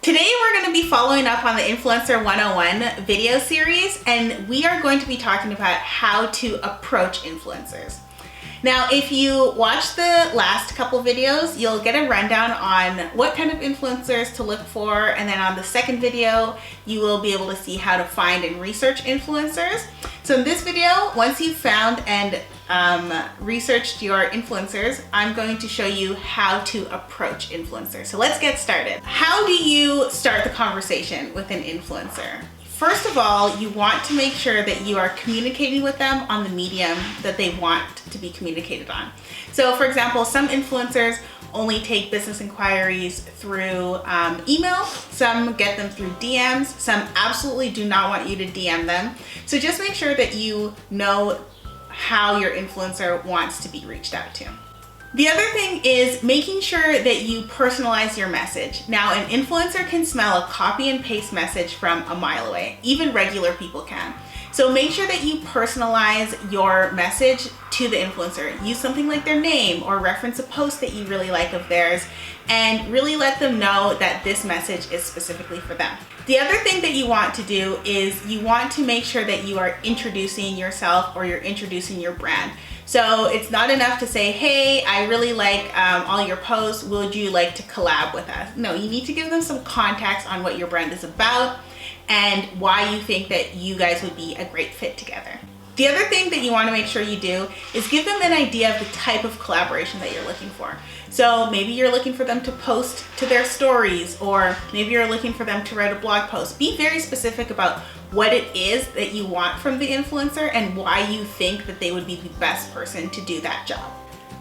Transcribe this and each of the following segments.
Today we're going to be following up on the Influencer 101 video series, and we are going to be talking about how to approach influencers. Now, if you watch the last couple videos, you'll get a rundown on what kind of influencers to look for, and then on the second video, you will be able to see how to find and research influencers. So in this video, once you've found and researched your influencers, I'm going to show you how to approach influencers. So let's get started. How do you start the conversation with an influencer? First of all, you want to make sure that you are communicating with them on the medium that they want to be communicated on. So for example, some influencers only take business inquiries through email, some get them through DMs, some absolutely do not want you to DM them. So just make sure that you know how your influencer wants to be reached out to. The other thing is making sure that you personalize your message. Now, an influencer can smell a copy and paste message from a mile away. Even regular people can. So make sure that you personalize your message to the influencer. Use something like their name or reference a post that you really like of theirs and really let them know that this message is specifically for them. The other thing that you want to do is you want to make sure that you are introducing yourself or you're introducing your brand. So it's not enough to say, hey, I really like all your posts. Would you like to collab with us? No, you need to give them some context on what your brand is about and why you think that you guys would be a great fit together. The other thing that you want to make sure you do is give them an idea of the type of collaboration that you're looking for. So maybe you're looking for them to post to their stories, or maybe you're looking for them to write a blog post. Be very specific about what it is that you want from the influencer and why you think that they would be the best person to do that job.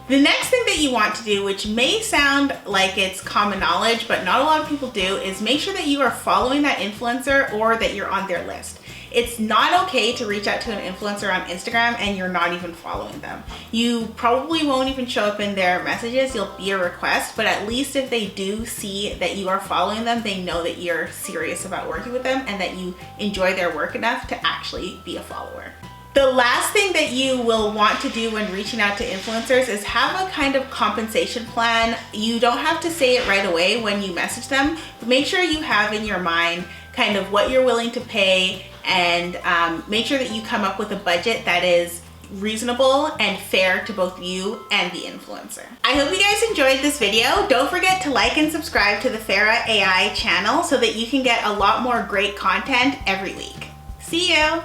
The next thing that you want to do, which may sound like it's common knowledge, but not a lot of people do, is make sure that you are following that influencer or that you're on their list. It's not okay to reach out to an influencer on Instagram and you're not even following them. You probably won't even show up in their messages. You'll be a request, but at least if they do see that you are following them, they know that you're serious about working with them and that you enjoy their work enough to actually be a follower. The last thing that you will want to do when reaching out to influencers is have a kind of compensation plan. You don't have to say it right away when you message them, but make sure you have in your mind kind of what you're willing to pay, and make sure that you come up with a budget that is reasonable and fair to both you and the influencer. I hope you guys enjoyed this video. Don't forget to like and subscribe to the Farah AI channel so that you can get a lot more great content every week. See you!